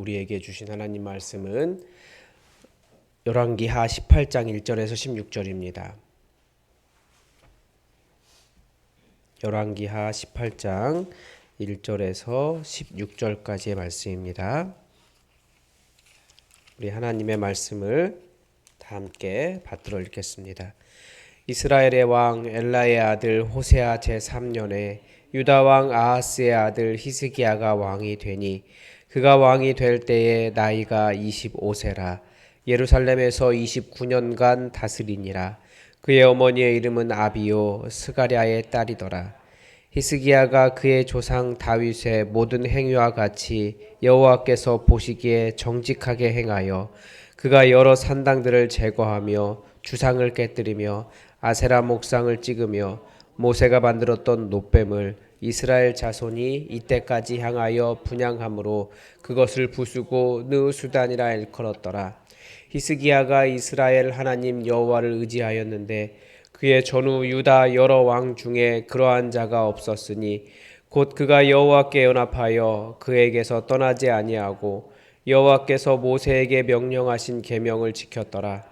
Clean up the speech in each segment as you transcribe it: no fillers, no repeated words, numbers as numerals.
우리에게 주신 하나님 말씀은 열왕기하 18장 1절에서 16절입니다. 열왕기하 18장 1절에서 16절까지의 말씀입니다. 우리 하나님의 말씀을 다 함께 받들어 읽겠습니다. 이스라엘의 왕 엘라의 아들 호세아 제3년에 유다 왕 아하스의 아들 히스기야가 왕이 되니 그가 왕이 될 때에 나이가 25세라. 예루살렘에서 29년간 다스리니라. 그의 어머니의 이름은 아비요 스가랴의 딸이더라. 히스기야가 그의 조상 다윗의 모든 행위와 같이 여호와께서 보시기에 정직하게 행하여 그가 여러 산당들을 제거하며 주상을 깨뜨리며 아세라 목상을 찍으며 모세가 만들었던 놋뱀을 이스라엘 자손이 이때까지 향하여 분향함으로 그것을 부수고 느수단이라 일컬었더라. 히스기야가 이스라엘 하나님 여호와를 의지하였는데 그의 전후 유다 여러 왕 중에 그러한 자가 없었으니 곧 그가 여호와께 연합하여 그에게서 떠나지 아니하고 여호와께서 모세에게 명령하신 계명을 지켰더라.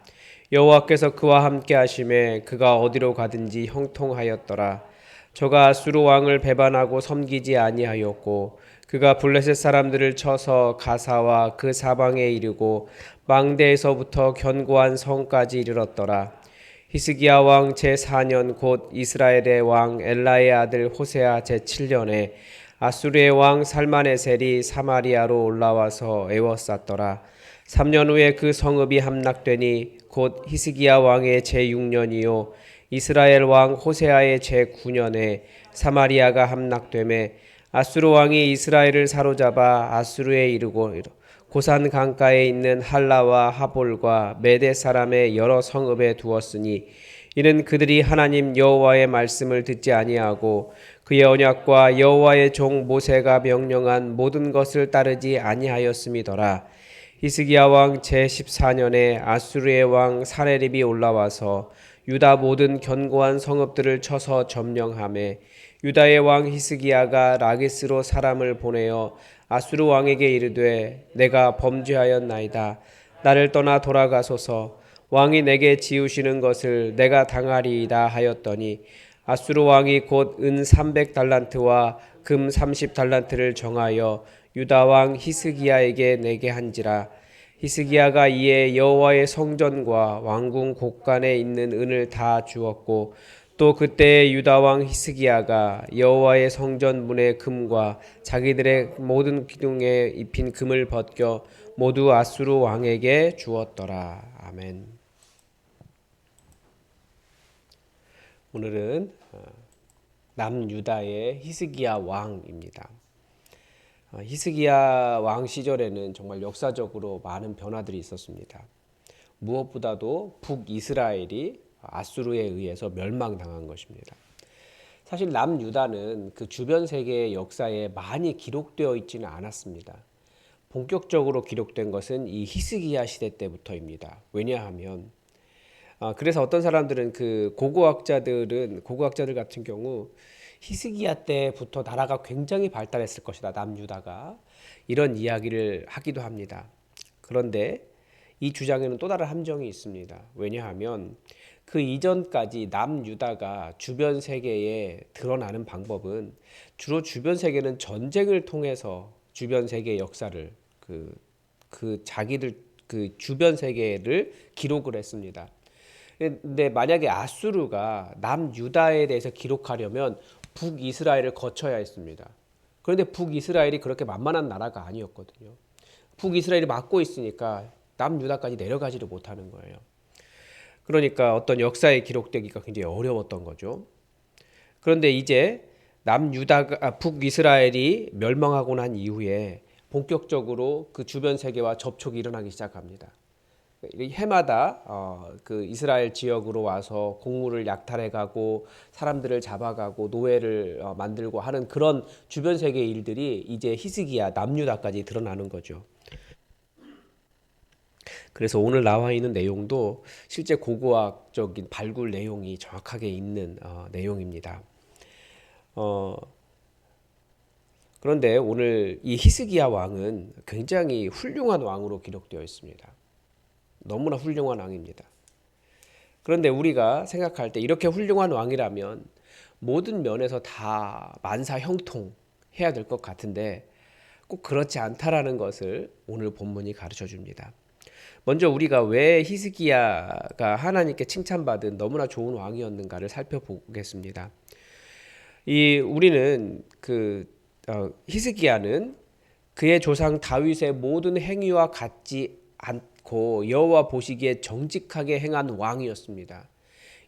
여호와께서 그와 함께 하심에 그가 어디로 가든지 형통하였더라. 저가 아수르 왕을 배반하고 섬기지 아니하였고 그가 블레셋 사람들을 쳐서 가사와 그 사방에 이르고 망대에서부터 견고한 성까지 이르렀더라. 히스기야 왕 제4년 곧 이스라엘의 왕 엘라의 아들 호세아 제7년에 아수르의 왕 살마네셀이 사마리아로 올라와서 에워쌌더라. 3년 후에 그 성읍이 함락되니 곧 히스기야 왕의 제6년이요 이스라엘 왕 호세아의 제9년에 사마리아가 함락되매 아수르 왕이 이스라엘을 사로잡아 아수르에 이르고 고산 강가에 있는 할라와 하볼과 메대 사람의 여러 성읍에 두었으니 이는 그들이 하나님 여호와의 말씀을 듣지 아니하고 그의 언약과 여호와의 종 모세가 명령한 모든 것을 따르지 아니하였음이더라. 히스기야 왕 제14년에 아수르의 왕 사네립이 올라와서 유다 모든 견고한 성읍들을 쳐서 점령하매 유다의 왕 히스기야가 라기스로 사람을 보내어 아수르 왕에게 이르되 내가 범죄하였나이다. 나를 떠나 돌아가소서. 왕이 내게 지우시는 것을 내가 당하리이다 하였더니 아수르 왕이 곧 은 300달란트와 금 30달란트를 정하여 유다 왕 히스기야에게 내게 한지라. 히스기야가 이에 여호와의 성전과 왕궁 곳간에 있는 은을 다 주었고 또 그때의 유다 왕 히스기야가 여호와의 성전 문의 금과 자기들의 모든 기둥에 입힌 금을 벗겨 모두 아수르 왕에게 주었더라. 아멘. 오늘은 남유다의 히스기야 왕입니다. 히스기야 왕 시절에는 정말 역사적으로 많은 변화들이 있었습니다. 무엇보다도 북이스라엘이 아수르에 의해서 멸망당한 것입니다. 사실 남유다는 그 주변 세계의 역사에 많이 기록되어 있지는 않았습니다. 본격적으로 기록된 것은 이 히스기야 시대 때부터입니다. 왜냐하면 그래서 어떤 사람들은 그 고고학자들 같은 경우 히스기야 때부터 나라가 굉장히 발달했을 것이다. 남유다가 이런 이야기를 하기도 합니다. 그런데 이 주장에는 또 다른 함정이 있습니다. 왜냐하면 그 이전까지 남유다가 주변 세계에 드러나는 방법은 주로 주변 세계는 전쟁을 통해서 주변 세계의 역사를 자기들 그 주변 세계를 기록을 했습니다. 근데 만약에 아수르가 남유다에 대해서 기록하려면 북이스라엘을 거쳐야 했습니다. 그런데 북이스라엘이 그렇게 만만한 나라가 아니었거든요. 북이스라엘이 막고 있으니까 남유다까지 내려가지를 못하는 거예요. 그러니까 어떤 역사에 기록되기가 굉장히 어려웠던 거죠. 그런데 이제 북이스라엘이 멸망하고 난 이후에 본격적으로 그 주변 세계와 접촉이 일어나기 시작합니다. 해마다 그 이스라엘 지역으로 와서 곡물을 약탈해가고 사람들을 잡아가고 노예를 만들고 하는 그런 주변 세계의 일들이 이제 히스기야 남유다까지 드러나는 거죠. 그래서 오늘 나와 있는 내용도 실제 고고학적인 발굴 내용이 정확하게 있는 내용입니다. 그런데 오늘 이 히스기야 왕은 굉장히 훌륭한 왕으로 기록되어 있습니다. 너무나 훌륭한 왕입니다. 그런데 우리가 생각할 때 이렇게 훌륭한 왕이라면 모든 면에서 다 만사형통해야 될 것 같은데 꼭 그렇지 않다라는 것을 오늘 본문이 가르쳐 줍니다. 먼저 우리가 왜 히스기야가 하나님께 칭찬받은 너무나 좋은 왕이었는가를 살펴보겠습니다. 우리는 히스기야는 그의 조상 다윗의 모든 행위와 같지 않고 여호와 보시기에 정직하게 행한 왕이었습니다.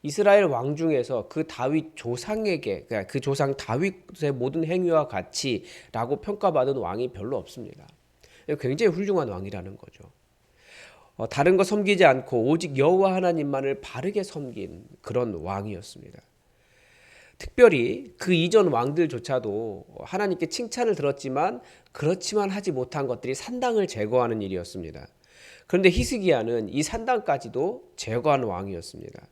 이스라엘 왕 중에서 그 다윗 조상에게, 그러니까 그 조상 다윗의 모든 행위와 같이라고 평가받은 왕이 별로 없습니다. 굉장히 훌륭한 왕이라는 거죠. 다른 거 섬기지 않고 오직 여호와 하나님만을 바르게 섬긴 그런 왕이었습니다. 특별히 그 이전 왕들조차도 하나님께 칭찬을 들었지만 그렇지만 하지 못한 것들이 산당을 제거하는 일이었습니다. 그런데 히스기야는 이 산당까지도 제거한 왕이었습니다.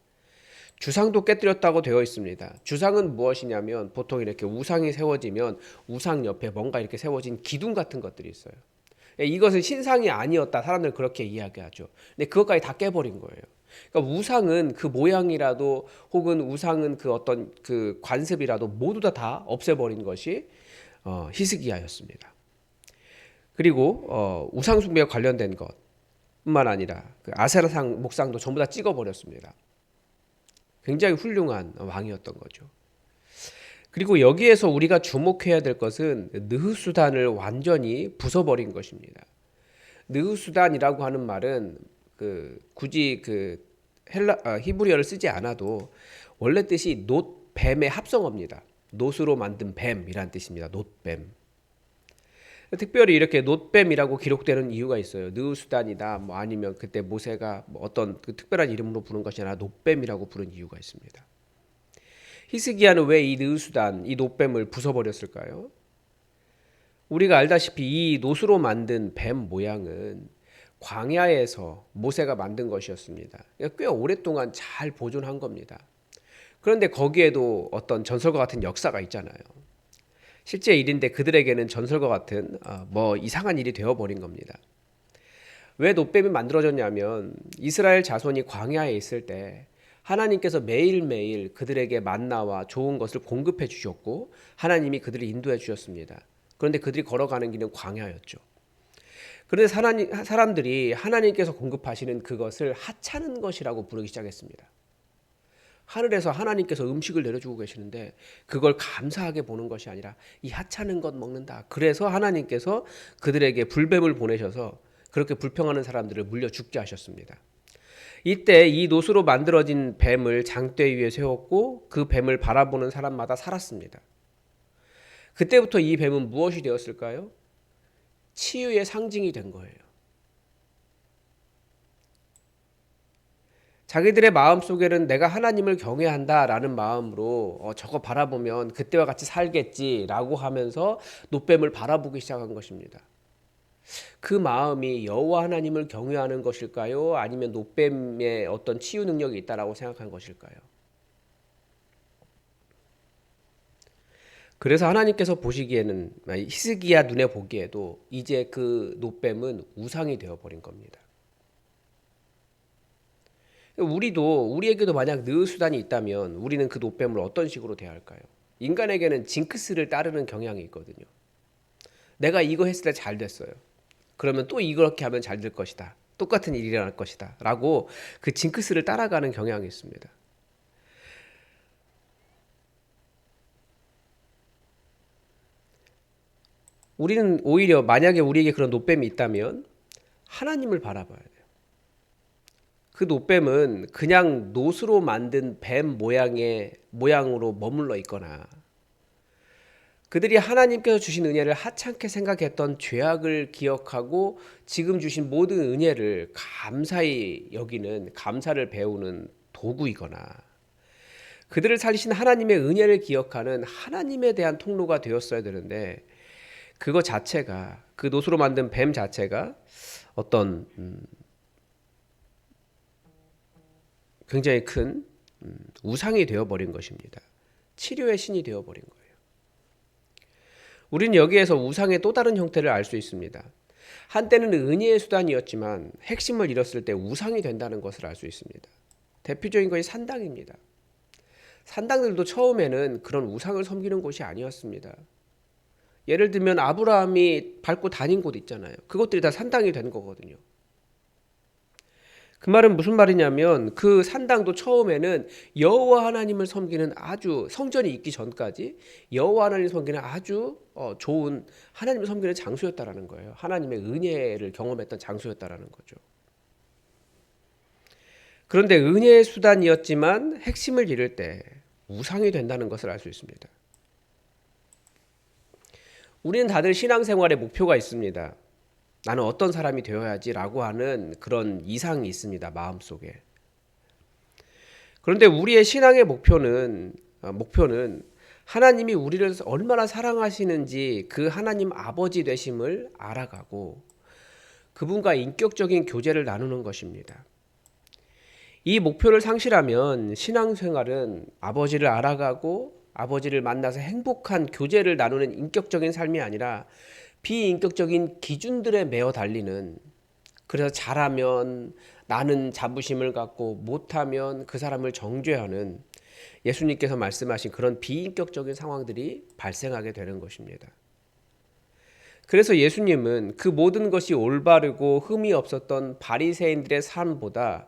주상도 깨뜨렸다고 되어 있습니다. 주상은 무엇이냐면 보통 이렇게 우상이 세워지면 우상 옆에 뭔가 이렇게 세워진 기둥 같은 것들이 있어요. 이것은 신상이 아니었다. 사람들은 그렇게 이야기하죠. 근데 그것까지 다 깨버린 거예요. 그러니까 우상은 그 모양이라도 혹은 우상은 그 어떤 그 관습이라도 모두 다 없애버린 것이 히스기야였습니다. 그리고 우상 숭배에 관련된 것뿐만 아니라 그 아세라상 목상도 전부 다 찍어버렸습니다. 굉장히 훌륭한 왕이었던 거죠. 그리고 여기에서 우리가 주목해야 될 것은 느흐수단을 완전히 부숴버린 것입니다. 느흐수단이라고 하는 말은 굳이 히브리어를 쓰지 않아도 원래 뜻이 놋뱀의 합성어입니다. 놋으로 만든 뱀이란 뜻입니다. 놋뱀. 특별히 이렇게 놋뱀이라고 기록되는 이유가 있어요. 느흐수단이다, 뭐 아니면 그때 모세가 뭐 어떤 특별한 이름으로 부른 것이 아니라 놋뱀이라고 부른 이유가 있습니다. 히스기야는 왜 이 느흐수단, 이 놋뱀을 부숴버렸을까요? 우리가 알다시피 이 놋으로 만든 뱀 모양은 광야에서 모세가 만든 것이었습니다. 꽤 오랫동안 잘 보존한 겁니다. 그런데 거기에도 어떤 전설과 같은 역사가 있잖아요. 실제 일인데 그들에게는 전설과 같은 뭐 이상한 일이 되어버린 겁니다. 왜 놋뱀이 만들어졌냐면 이스라엘 자손이 광야에 있을 때 하나님께서 매일매일 그들에게 만나와 좋은 것을 공급해 주셨고 하나님이 그들을 인도해 주셨습니다. 그런데 그들이 걸어가는 길은 광야였죠. 그런데 사람들이 하나님께서 공급하시는 그것을 하찮은 것이라고 부르기 시작했습니다. 하늘에서 하나님께서 음식을 내려주고 계시는데 그걸 감사하게 보는 것이 아니라 이 하찮은 것 먹는다. 그래서 하나님께서 그들에게 불뱀을 보내셔서 그렇게 불평하는 사람들을 물려 죽게 하셨습니다. 이때 이 놋으로 만들어진 뱀을 장대 위에 세웠고 그 뱀을 바라보는 사람마다 살았습니다. 그때부터 이 뱀은 무엇이 되었을까요? 치유의 상징이 된 거예요. 자기들의 마음속에는 내가 하나님을 경외한다라는 마음으로 저거 바라보면 그때와 같이 살겠지라고 하면서 놋뱀을 바라보기 시작한 것입니다. 그 마음이 여호와 하나님을 경외하는 것일까요? 아니면 놋뱀의 어떤 치유 능력이 있다라고 생각한 것일까요? 그래서 하나님께서 보시기에는 히스기야 눈에 보기에도 이제 그 놋뱀은 우상이 되어버린 겁니다. 우리에게도 만약 느흐수단이 있다면 우리는 그 놋뱀을 어떤 식으로 대할까요? 인간에게는 징크스를 따르는 경향이 있거든요. 내가 이거 했을 때 잘 됐어요. 그러면 또 이렇게 하면 잘 될 것이다. 똑같은 일이 일어날 것이다. 라고 그 징크스를 따라가는 경향이 있습니다. 우리는 오히려 만약에 우리에게 그런 놋뱀이 있다면 하나님을 바라봐야 돼요. 그 놋뱀은 그냥 놋으로 만든 뱀 모양으로 머물러 있거나 그들이 하나님께서 주신 은혜를 하찮게 생각했던 죄악을 기억하고 지금 주신 모든 은혜를 감사히 여기는 감사를 배우는 도구이거나 그들을 살리신 하나님의 은혜를 기억하는 하나님에 대한 통로가 되었어야 되는데 그거 자체가 그 놋으로 만든 뱀 자체가 어떤 굉장히 큰 우상이 되어버린 것입니다. 치료의 신이 되어버린 거예요. 우리는 여기에서 우상의 또 다른 형태를 알 수 있습니다. 한때는 은혜의 수단이었지만 핵심을 잃었을 때 우상이 된다는 것을 알 수 있습니다. 대표적인 것이 산당입니다. 산당들도 처음에는 그런 우상을 섬기는 곳이 아니었습니다. 예를 들면 아브라함이 밟고 다닌 곳 있잖아요. 그것들이 다 산당이 된 거거든요. 그 말은 무슨 말이냐면 그 산당도 처음에는 여호와 하나님을 섬기는 아주 성전이 있기 전까지 여호와 하나님을 섬기는 아주 좋은 하나님을 섬기는 장소였다라는 거예요. 하나님의 은혜를 경험했던 장소였다라는 거죠. 그런데 은혜의 수단이었지만 핵심을 잃을 때 우상이 된다는 것을 알 수 있습니다. 우리는 다들 신앙생활에 목표가 있습니다. 나는 어떤 사람이 되어야지라고 하는 그런 이상이 있습니다. 마음속에. 그런데 우리의 신앙의 목표는 하나님이 우리를 얼마나 사랑하시는지 그 하나님 아버지 되심을 알아가고 그분과 인격적인 교제를 나누는 것입니다. 이 목표를 상실하면 신앙생활은 아버지를 알아가고 아버지를 만나서 행복한 교제를 나누는 인격적인 삶이 아니라 비인격적인 기준들에 매어 달리는, 그래서 잘하면 나는 자부심을 갖고 못하면 그 사람을 정죄하는 예수님께서 말씀하신 그런 비인격적인 상황들이 발생하게 되는 것입니다. 그래서 예수님은 그 모든 것이 올바르고 흠이 없었던 바리새인들의 삶보다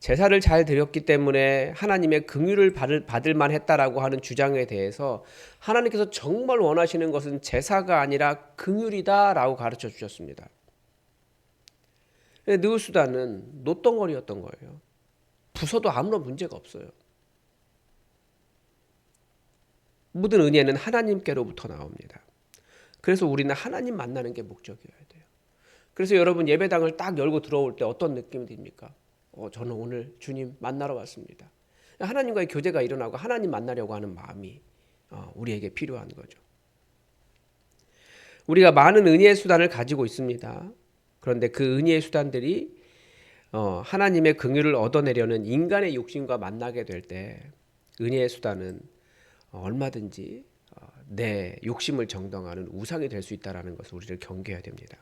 제사를 잘 드렸기 때문에 하나님의 긍휼을 받을 만했다라고 하는 주장에 대해서 하나님께서 정말 원하시는 것은 제사가 아니라 긍휼이다라고 가르쳐 주셨습니다. 느우수다는 노덩어리였던 거예요. 부숴도 아무런 문제가 없어요. 모든 은혜는 하나님께로부터 나옵니다. 그래서 우리는 하나님 만나는 게 목적이어야 돼요. 그래서 여러분 예배당을 딱 열고 들어올 때 어떤 느낌이 듭니까? 저는 오늘 주님 만나러 왔습니다. 하나님과의 교제가 일어나고 하나님 만나려고 하는 마음이 우리에게 필요한 거죠. 우리가 많은 은혜의 수단을 가지고 있습니다. 그런데 그 은혜의 수단들이 하나님의 긍휼을 얻어내려는 인간의 욕심과 만나게 될 때 은혜의 수단은 얼마든지 내 욕심을 정당화하는 우상이 될 수 있다는 것을 우리를 경계해야 됩니다.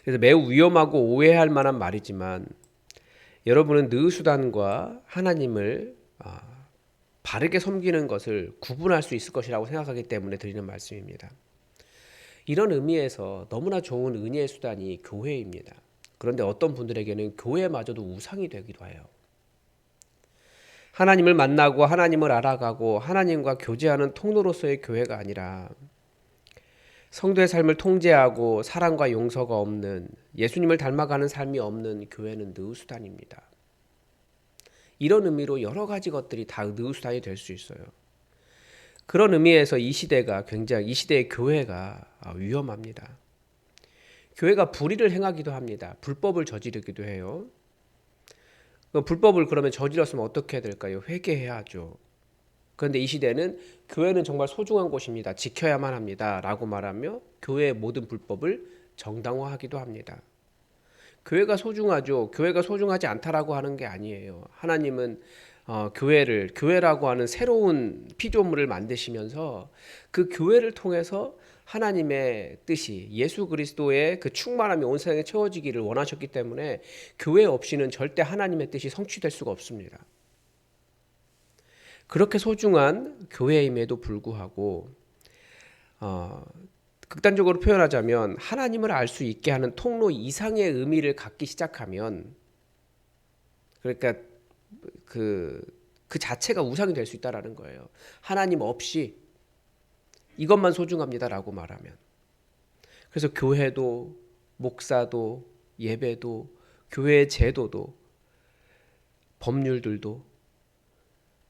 그래서 매우 위험하고 오해할 만한 말이지만 여러분은 느수단과 하나님을 바르게 섬기는 것을 구분할 수 있을 것이라고 생각하기 때문에 드리는 말씀입니다. 이런 의미에서 너무나 좋은 은혜의 수단이 교회입니다. 그런데 어떤 분들에게는 교회마저도 우상이 되기도 해요. 하나님을 만나고 하나님을 알아가고 하나님과 교제하는 통로로서의 교회가 아니라 성도의 삶을 통제하고 사랑과 용서가 없는, 예수님을 닮아가는 삶이 없는 교회는 느수단입니다. 이런 의미로 여러 가지 것들이 다 느수단이 될 수 있어요. 그런 의미에서 이 시대의 교회가 위험합니다. 교회가 불의를 행하기도 합니다. 불법을 저지르기도 해요. 불법을 그러면 저질렀으면 어떻게 해야 될까요? 회개해야 하죠. 그런데 이 시대는 교회는 정말 소중한 곳입니다. 지켜야만 합니다. 라고 말하며 교회의 모든 불법을 정당화하기도 합니다. 교회가 소중하죠. 교회가 소중하지 않다라고 하는 게 아니에요. 하나님은 교회라고 하는 새로운 피조물을 만드시면서 그 교회를 통해서 하나님의 뜻이 예수 그리스도의 그 충만함이 온 세상에 채워지기를 원하셨기 때문에 교회 없이는 절대 하나님의 뜻이 성취될 수가 없습니다. 그렇게 소중한 교회임에도 불구하고 극단적으로 표현하자면 하나님을 알 수 있게 하는 통로 이상의 의미를 갖기 시작하면, 그러니까 그 자체가 우상이 될 수 있다라는 거예요. 하나님 없이 이것만 소중합니다라고 말하면. 그래서 교회도 목사도 예배도 교회의 제도도 법률들도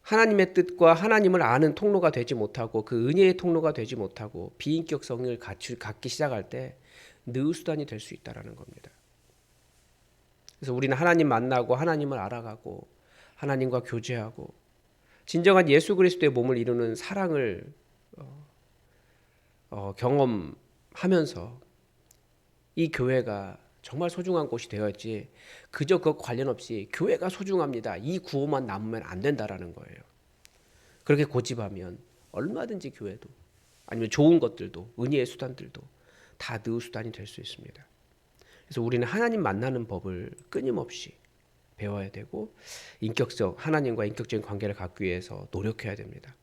하나님의 뜻과 하나님을 아는 통로가 되지 못하고 그 은혜의 통로가 되지 못하고 비인격성을 갖기 시작할 때 느수단이 될 수 있다라는 겁니다. 그래서 우리는 하나님 만나고 하나님을 알아가고 하나님과 교제하고 진정한 예수 그리스도의 몸을 이루는 사랑을 경험하면서 이 교회가 정말 소중한 곳이 되었지 그저 그 관련 없이 교회가 소중합니다. 이 구호만 남으면 안 된다라는 거예요. 그렇게 고집하면 얼마든지 교회도 아니면 좋은 것들도, 은혜의 수단들도 다 그 수단이 될 수 있습니다. 그래서 우리는 하나님 만나는 법을 끊임없이 배워야 되고 하나님과 인격적인 관계를 갖기 위해서 노력해야 됩니다.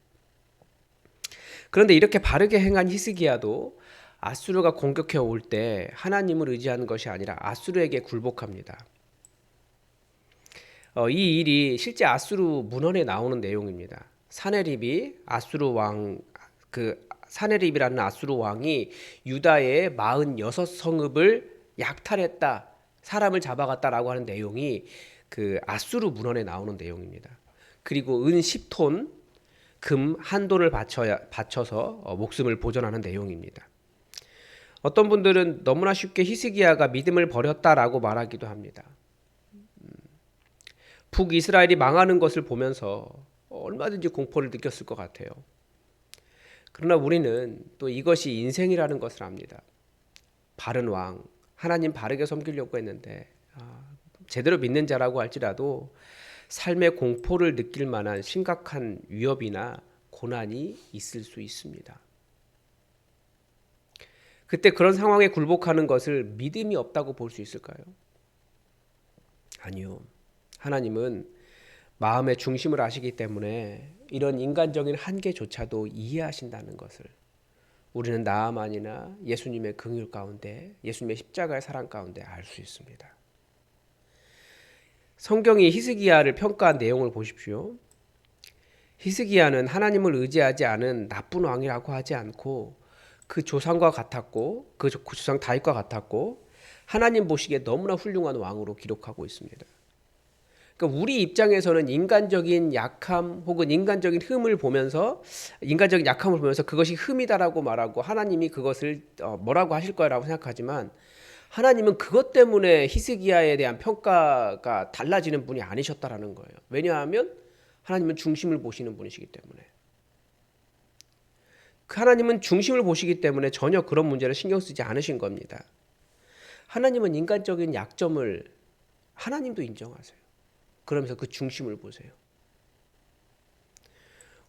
그런데 이렇게 바르게 행한 히스기야도 아수르가 공격해 올 때 하나님을 의지하는 것이 아니라 아수르에게 굴복합니다. 이 일이 실제 아수르 문헌에 나오는 내용입니다. 사네립이라는 아수르 왕이 유다의 46성읍을 약탈했다, 사람을 잡아갔다라고 하는 내용이 그 아수르 문헌에 나오는 내용입니다. 그리고 은 10톤, 금 1돈을 바쳐서 목숨을 보존하는 내용입니다. 어떤 분들은 너무나 쉽게 히스기야가 믿음을 버렸다라고 말하기도 합니다. 북이스라엘이 망하는 것을 보면서 얼마든지 공포를 느꼈을 것 같아요. 그러나 우리는 또 이것이 인생이라는 것을 압니다. 바른 왕, 하나님 바르게 섬기려고 했는데 제대로 믿는 자라고 할지라도 삶의 공포를 느낄 만한 심각한 위협이나 고난이 있을 수 있습니다. 그때 그런 상황에 굴복하는 것을 믿음이 없다고 볼 수 있을까요? 아니요. 하나님은 마음의 중심을 아시기 때문에 이런 인간적인 한계조차도 이해하신다는 것을 우리는 나아만이나 예수님의 긍휼 가운데, 예수님의 십자가의 사랑 가운데 알 수 있습니다. 성경이 히스기야를 평가한 내용을 보십시오. 히스기야는 하나님을 의지하지 않은 나쁜 왕이라고 하지 않고 그 조상과 같았고 그 조상 다윗과 같았고 하나님 보시기에 너무나 훌륭한 왕으로 기록하고 있습니다. 그러니까 우리 입장에서는 인간적인 약함 혹은 인간적인 흠을 보면서 인간적인 약함을 보면서 그것이 흠이다라고 말하고 하나님이 그것을 뭐라고 하실 거라고 생각하지만 하나님은 그것 때문에 히스기야에 대한 평가가 달라지는 분이 아니셨다라는 거예요. 왜냐하면 하나님은 중심을 보시는 분이시기 때문에. 하나님은 중심을 보시기 때문에 전혀 그런 문제를 신경 쓰지 않으신 겁니다. 하나님은 인간적인 약점을 하나님도 인정하세요. 그러면서 그 중심을 보세요.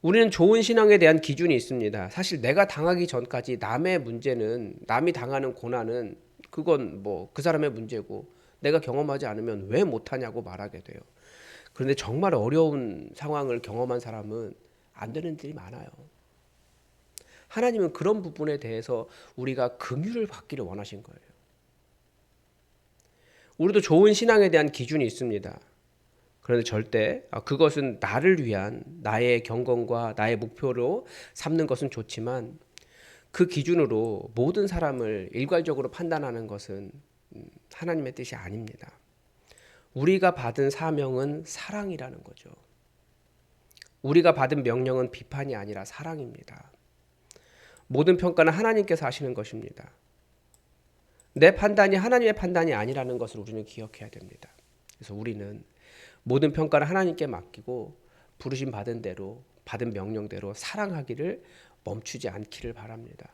우리는 좋은 신앙에 대한 기준이 있습니다. 사실 내가 당하기 전까지 남의 문제는, 남이 당하는 고난은 그건 뭐 그 사람의 문제고 내가 경험하지 않으면 왜 못하냐고 말하게 돼요. 그런데 정말 어려운 상황을 경험한 사람은 안 되는 일이 많아요. 하나님은 그런 부분에 대해서 우리가 긍휼을 받기를 원하신 거예요. 우리도 좋은 신앙에 대한 기준이 있습니다. 그런데 절대 그것은 나를 위한 나의 경건과 나의 목표로 삼는 것은 좋지만 그 기준으로 모든 사람을 일괄적으로 판단하는 것은 하나님의 뜻이 아닙니다. 우리가 받은 사명은 사랑이라는 거죠. 우리가 받은 명령은 비판이 아니라 사랑입니다. 모든 평가는 하나님께서 하시는 것입니다. 내 판단이 하나님의 판단이 아니라는 것을 우리는 기억해야 됩니다. 그래서 우리는 모든 평가를 하나님께 맡기고 부르심 받은 대로, 받은 명령대로 사랑하기를 멈추지 않기를 바랍니다.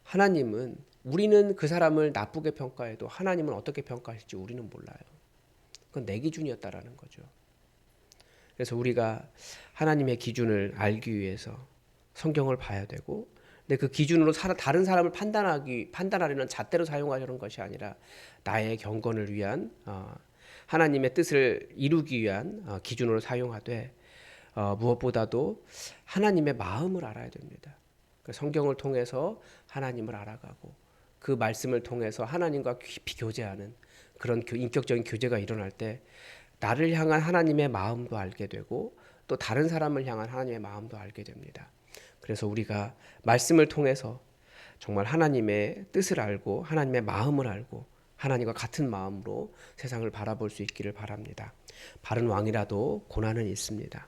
하나님은, 우리는 그 사람을 나쁘게 평가해도 하나님은 어떻게 평가하실지 우리는 몰라요. 그건 내 기준이었다라는 거죠. 그래서 우리가 하나님의 기준을 알기 위해서 성경을 봐야 되고, 근데 그 기준으로 다른 사람을 판단하려는 잣대로 사용하려는 것이 아니라 나의 경건을 위한 하나님의 뜻을 이루기 위한 기준으로 사용하되 무엇보다도 하나님의 마음을 알아야 됩니다. 성경을 통해서 하나님을 알아가고 그 말씀을 통해서 하나님과 깊이 교제하는 그런 인격적인 교제가 일어날 때 나를 향한 하나님의 마음도 알게 되고 또 다른 사람을 향한 하나님의 마음도 알게 됩니다. 그래서 우리가 말씀을 통해서 정말 하나님의 뜻을 알고 하나님의 마음을 알고 하나님과 같은 마음으로 세상을 바라볼 수 있기를 바랍니다. 바른 왕이라도 고난은 있습니다.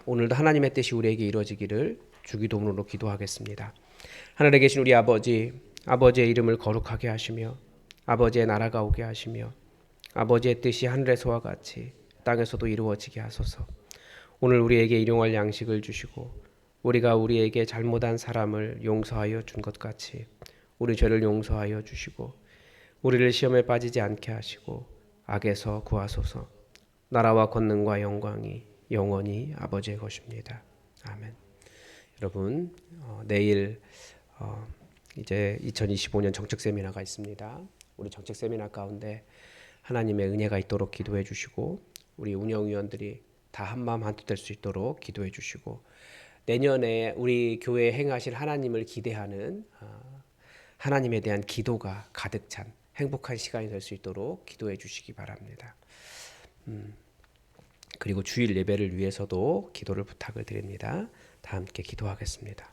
오늘도 하나님의 뜻이 우리에게 이루어지기를 주기도문으로 기도하겠습니다. 하늘에 계신 우리 아버지, 아버지의 이름을 거룩하게 하시며 아버지의 나라가 오게 하시며 아버지의 뜻이 하늘에서와 같이 땅에서도 이루어지게 하소서. 오늘 우리에게 일용할 양식을 주시고 우리가 우리에게 잘못한 사람을 용서하여 준 것 같이 우리 죄를 용서하여 주시고 우리를 시험에 빠지지 않게 하시고 악에서 구하소서. 나라와 권능과 영광이 영원히 아버지의 것입니다. 아멘. 여러분 내일 이제 2025년 정책 세미나가 있습니다. 우리 정책 세미나 가운데 하나님의 은혜가 있도록 기도해 주시고 우리 운영위원들이 다 한마음 한뜻 될 수 있도록 기도해 주시고 내년에 우리 교회에 행하실 하나님을 기대하는 하나님에 대한 기도가 가득 찬 행복한 시간이 될 수 있도록 기도해 주시기 바랍니다. 그리고 주일 예배를 위해서도 기도를 부탁을 드립니다. 다 함께 기도하겠습니다.